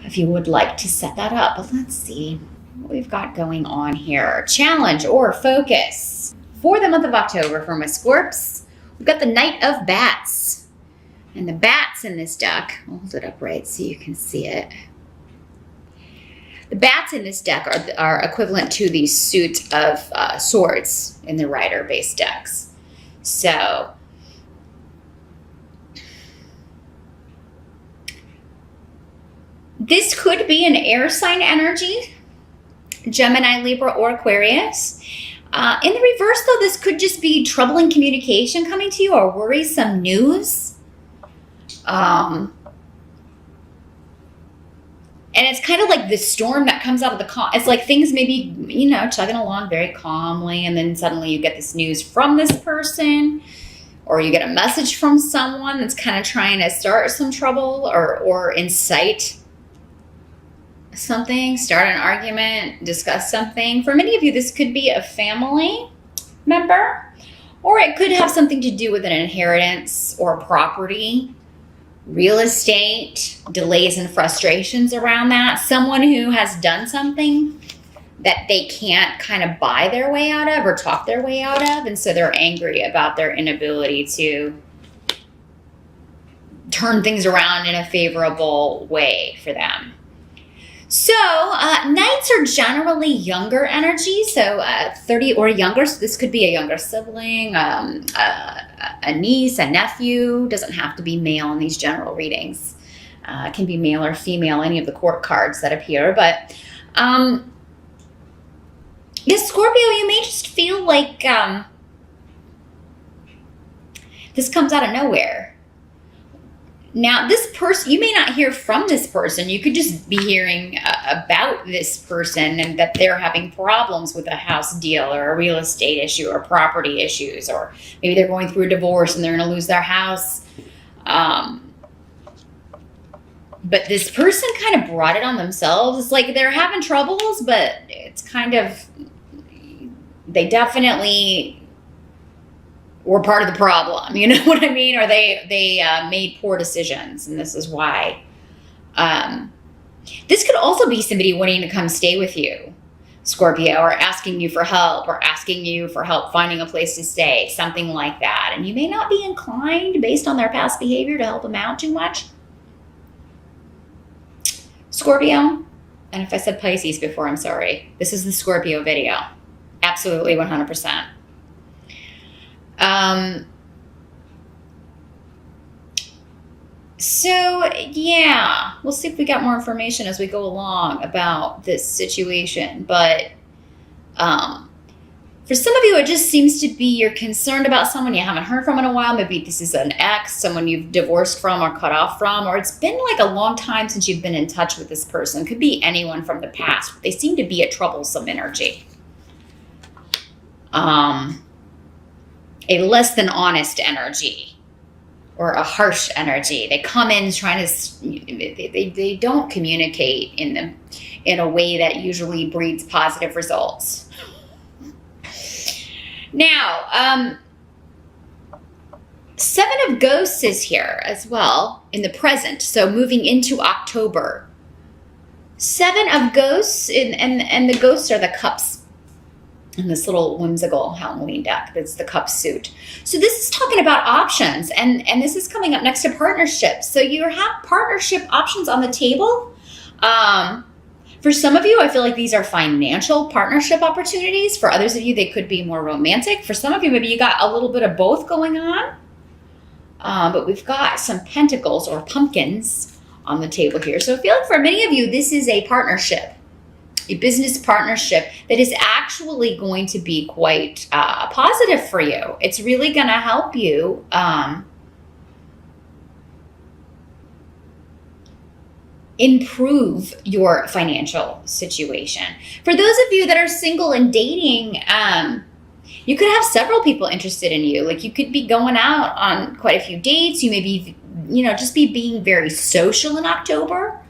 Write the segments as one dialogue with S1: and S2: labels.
S1: if you would like to set that up. But let's see what we've got going on here. Challenge or focus for the month of October for my Scorps. We've got the Knight of Bats. And the bats in this deck, I'll hold it up right so you can see it. The bats in this deck are equivalent to the suit of swords in the rider-based decks. So this could be an air sign energy, Gemini, Libra, or Aquarius. In the reverse, though, this could just be troubling communication coming to you or worrisome news. And it's kind of like the storm that comes out of the calm. It's like things may be, chugging along very calmly, and then suddenly you get this news from this person, or you get a message from someone that's kind of trying to start some trouble or incite something, start an argument, discuss something. For many of you, this could be a family member, or it could have something to do with an inheritance or property, real estate, delays and frustrations around that. Someone who has done something that they can't kind of buy their way out of or talk their way out of, and so they're angry about their inability to turn things around in a favorable way for them. So Knights are generally younger energy, so 30 or younger. So this could be a younger sibling, a niece, a nephew. Doesn't have to be male in these general readings. It can be male or female, any of the court cards that appear. But yes, Scorpio, you may just feel like this comes out of nowhere. Now, this person, you may not hear from this person. You could just be hearing about this person and that they're having problems with a house deal or a real estate issue or property issues, or maybe they're going through a divorce and they're going to lose their house. But this person kind of brought it on themselves. It's like they're having troubles, but it's kind of, they definitely were part of the problem, you know what I mean? Or they made poor decisions, and this is why. This could also be somebody wanting to come stay with you, Scorpio, or asking you for help, or asking you for help finding a place to stay, something like that. And you may not be inclined, based on their past behavior, to help them out too much, Scorpio. And if I said Pisces before, I'm sorry. This is the Scorpio video. Absolutely 100%. So yeah, we'll see if we got more information as we go along about this situation. But for some of you, it just seems to be you're concerned about someone you haven't heard from in a while. Maybe this is an ex, someone you've divorced from or cut off from, or it's been like a long time since you've been in touch with this person. Could be anyone from the past. They seem to be a troublesome energy. A less than honest energy, or a harsh energy. They come in trying to, they don't communicate in a way that usually breeds positive results. Now, Seven of Ghosts is here as well in the present. So moving into October. Seven of Ghosts, and the ghosts are the cups. In this little whimsical Halloween deck, that's the cup suit. So this is talking about options, and this is coming up next to partnerships. So you have partnership options on the table. For some of you, I feel like these are financial partnership opportunities. For others of you, they could be more romantic. For some of you, maybe you got a little bit of both going on. But we've got some pentacles or pumpkins on the table here. So I feel like for many of you, this is a partnership. A business partnership that is actually going to be quite positive for you. It's really going to help you improve your financial situation. For those of you that are single and dating, you could have several people interested in you. Like you could be going out on quite a few dates. You may be, just be being very social in October.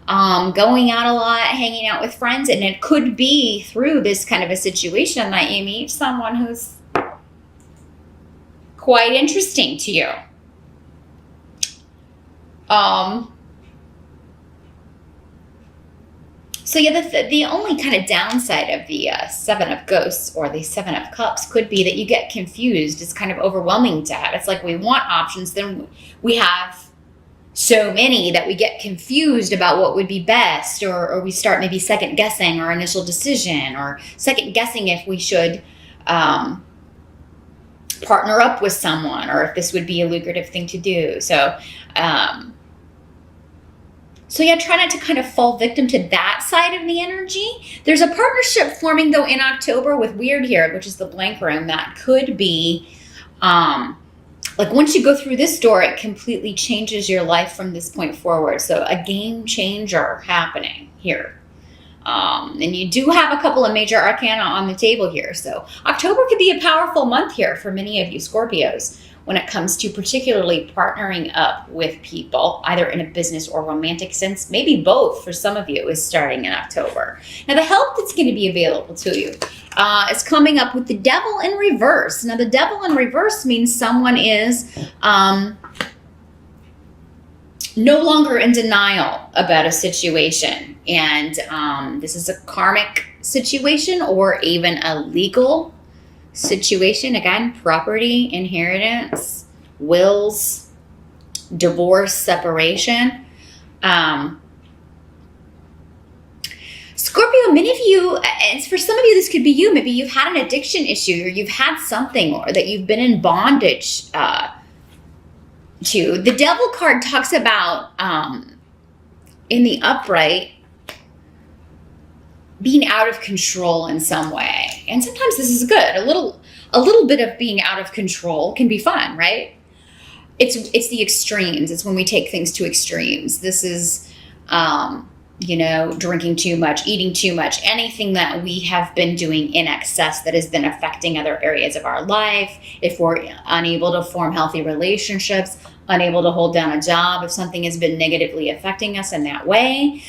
S1: Going out a lot, hanging out with friends, and it could be through this kind of a situation that you meet someone who's quite interesting to you. So yeah, the only kind of downside of the Seven of Ghosts or the Seven of Cups could be that you get confused. It's kind of overwhelming to have. It's like we want options, then we have so many that we get confused about what would be best, or we start maybe second guessing our initial decision, or second guessing if we should partner up with someone, or if this would be a lucrative thing to do. So yeah, try not to kind of fall victim to that side of the energy. There's a partnership forming though in October with Weird here, which is the blank room, that could be like once you go through this door, it completely changes your life from this point forward. So a game changer happening here. And you do have a couple of major arcana on the table here. So October could be a powerful month here for many of you Scorpios when it comes to particularly partnering up with people, either in a business or romantic sense. Maybe both for some of you is starting in October. Now, the help that's going to be available to you is coming up with the Devil in reverse. Now, the Devil in reverse means someone is no longer in denial about a situation. And this is a karmic situation or even a legal situation. Again, property, inheritance, wills, divorce, separation. Scorpio, many of you, and for some of you, this could be you. Maybe you've had an addiction issue, or you've had something, or that you've been in bondage to. The Devil card talks about, in the upright, being out of control in some way. And sometimes this is good. A little bit of being out of control can be fun, right? It's the extremes. It's when we take things to extremes. This is, drinking too much, eating too much, anything that we have been doing in excess that has been affecting other areas of our life. If we're unable to form healthy relationships, unable to hold down a job, if something has been negatively affecting us in that way.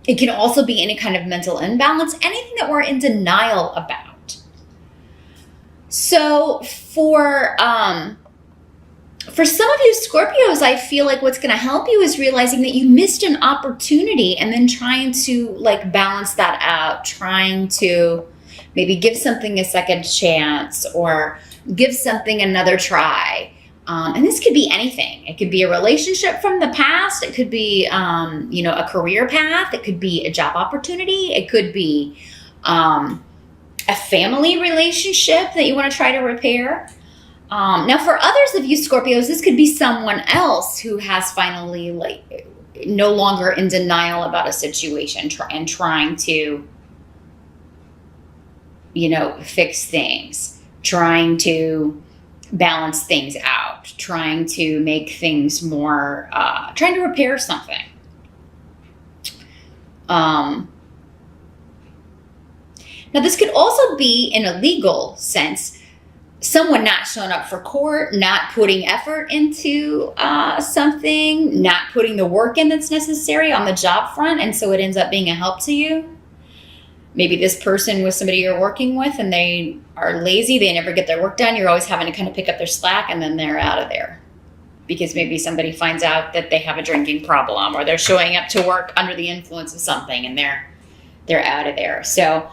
S1: It can also be any kind of mental imbalance, anything that we're in denial about. So for some of you Scorpios, I feel like what's going to help you is realizing that you missed an opportunity and then trying to like balance that out, trying to maybe give something a second chance or give something another try. And this could be anything. It could be a relationship from the past. It could be, a career path. It could be a job opportunity. It could be a family relationship that you want to try to repair. Now, for others of you Scorpios, this could be someone else who has finally no longer in denial about a situation and trying to, fix things, trying to balance things out, trying to make things more, trying to repair something. Now, this could also be, in a legal sense, someone not showing up for court, not putting effort into something, not putting the work in that's necessary on the job front, and so it ends up being a help to you. Maybe this person was somebody you're working with and they are lazy, they never get their work done. You're always having to kind of pick up their slack, and then they're out of there. Because maybe somebody finds out that they have a drinking problem, or they're showing up to work under the influence of something and they're out of there. So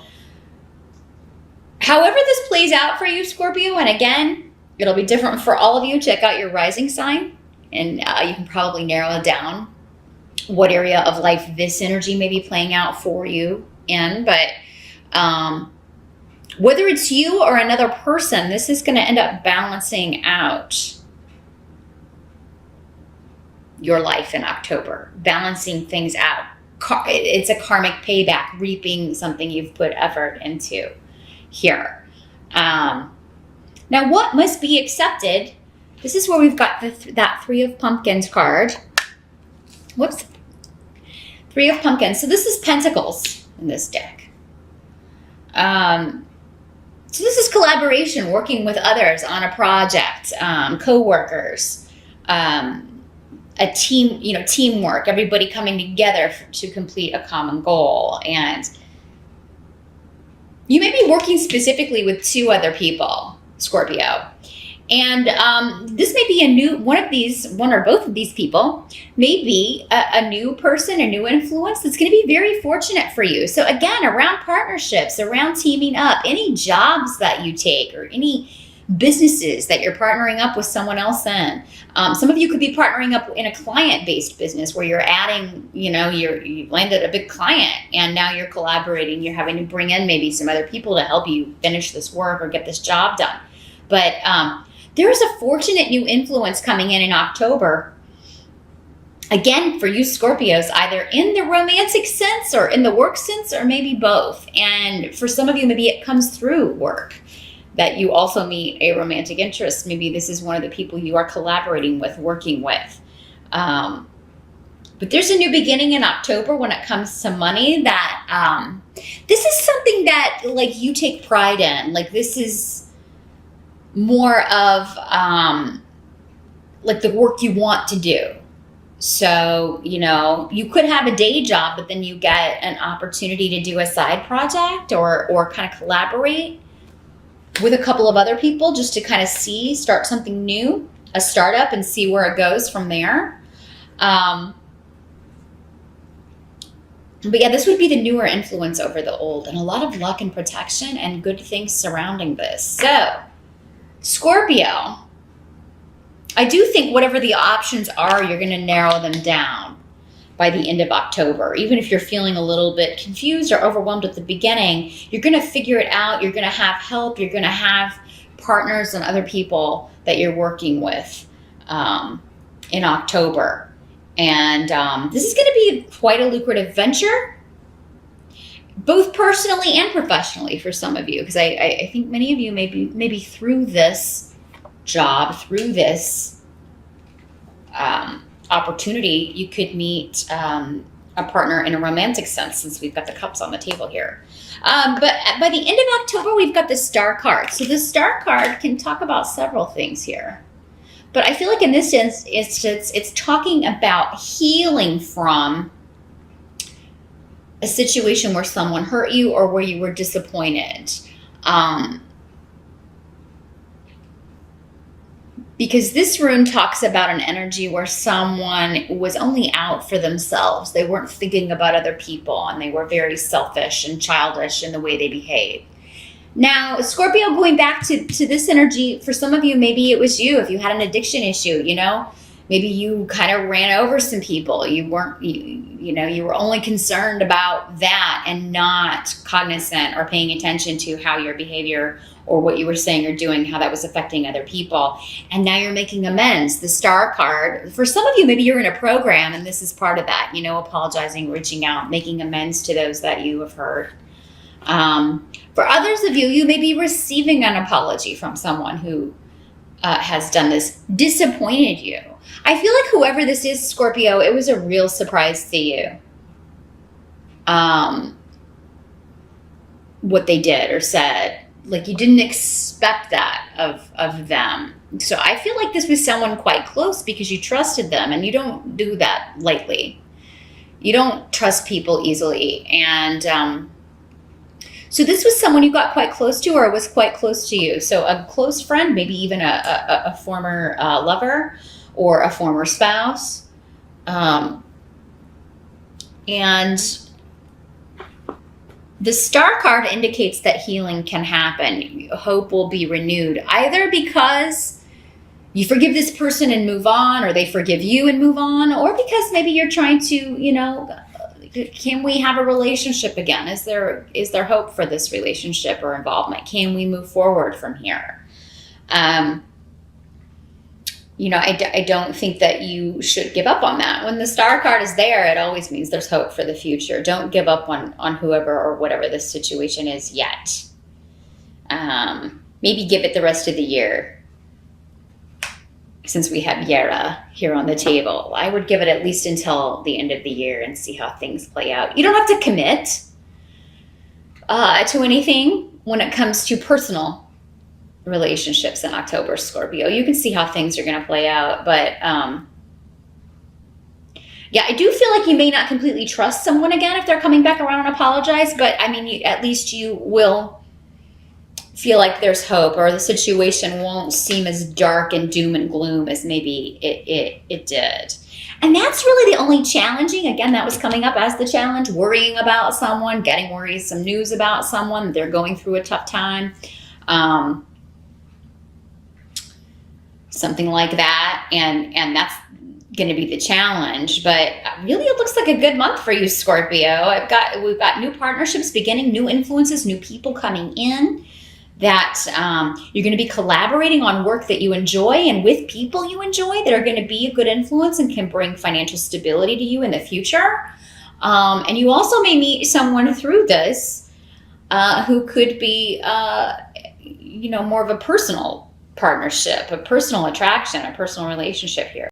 S1: however this plays out for you, Scorpio, and again, it'll be different for all of you. Check out your rising sign, and you can probably narrow it down what area of life this energy may be playing out for you in. But whether it's you or another person, this is going to end up balancing out your life in October, balancing things out. It's a karmic payback, reaping something you've put effort into here. Now, what must be accepted? This is where we've got that Three of Pumpkins card. Whoops. Three of Pumpkins. So this is Pentacles in this deck. So this is collaboration, working with others on a project, co-workers, a team, teamwork, everybody coming together to complete a common goal. And you may be working specifically with two other people, Scorpio. And this may be a new one or both of these people may be a new person, a new influence that's going to be very fortunate for you. So again, around partnerships, around teaming up, any jobs that you take or any businesses that you're partnering up with someone else in. Some of you could be partnering up in a client-based business where you're adding, you landed a big client and now you're collaborating. You're having to bring in maybe some other people to help you finish this work or get this job done. But there is a fortunate new influence coming in October. Again, for you Scorpios, either in the romantic sense or in the work sense, or maybe both. And for some of you, maybe it comes through work, that you also meet a romantic interest. Maybe this is one of the people you are collaborating with, working with. But there's a new beginning in October when it comes to money that this is something that like you take pride in. Like this is more of like the work you want to do. So, you could have a day job, but then you get an opportunity to do a side project or kind of collaborate with a couple of other people just to kind of start something new, a startup, and see where it goes from there. But yeah, this would be the newer influence over the old, and a lot of luck and protection and good things surrounding this. So, Scorpio, I do think whatever the options are, you're going to narrow them down by the end of October. Even if you're feeling a little bit confused or overwhelmed at the beginning, you're going to figure it out. You're going to have help. You're going to have partners and other people that you're working with in October. And this is going to be quite a lucrative venture, both personally and professionally for some of you, because I think many of you maybe through this job, through this opportunity, you could meet a partner in a romantic sense, since we've got the cups on the table here. But by the end of October, we've got the Star card. So the Star card can talk about several things here. But I feel like in this instance, it's talking about healing from a situation where someone hurt you or where you were disappointed. Because this rune talks about an energy where someone was only out for themselves. They weren't thinking about other people, and they were very selfish and childish in the way they behaved. Now, Scorpio, going back to this energy, for some of you, maybe it was you. If you had an addiction issue, maybe you kind of ran over some people. You weren't, you were only concerned about that and not cognizant or paying attention to how your behavior or what you were saying or doing, how that was affecting other people. And now you're making amends. The Star card, for some of you, maybe you're in a program and this is part of that, apologizing, reaching out, making amends to those that you have hurt. For others of you, you may be receiving an apology from someone who has done this, disappointed you. I feel like whoever this is, Scorpio, it was a real surprise to you. What they did or said. Like you didn't expect that of them. So I feel like this was someone quite close because you trusted them, and you don't do that lightly. You don't trust people easily. And so this was someone you got quite close to or was quite close to you. So a close friend, maybe even a former lover or a former spouse. And the Star card indicates that healing can happen. Hope will be renewed, either because you forgive this person and move on, or they forgive you and move on, or because maybe you're trying to, can we have a relationship again? Is there hope for this relationship or involvement? Can we move forward from here? I don't think that you should give up on that. When the Star card is there, it always means there's hope for the future. Don't give up on whoever or whatever this situation is yet. Maybe give it the rest of the year. Since we have Yara here on the table, I would give it at least until the end of the year and see how things play out. You don't have to commit to anything when it comes to personal relationships in October, Scorpio. You can see how things are going to play out, but yeah, I do feel like you may not completely trust someone again if they're coming back around and apologize, but I mean, at least you will feel like there's hope, or the situation won't seem as dark and doom and gloom as maybe it did. And that's really the only challenging, again, that was coming up as the challenge, worrying about someone, getting worrisome news about someone, they're going through a tough time. Something like that, and that's going to be the challenge. But really, it looks like a good month for you, Scorpio. We've got new partnerships beginning, new influences, new people coming in, that you're going to be collaborating on work that you enjoy and with people you enjoy that are going to be a good influence and can bring financial stability to you in the future. And you also may meet someone through this who could be, more of a personal partnership, a personal attraction, a personal relationship here.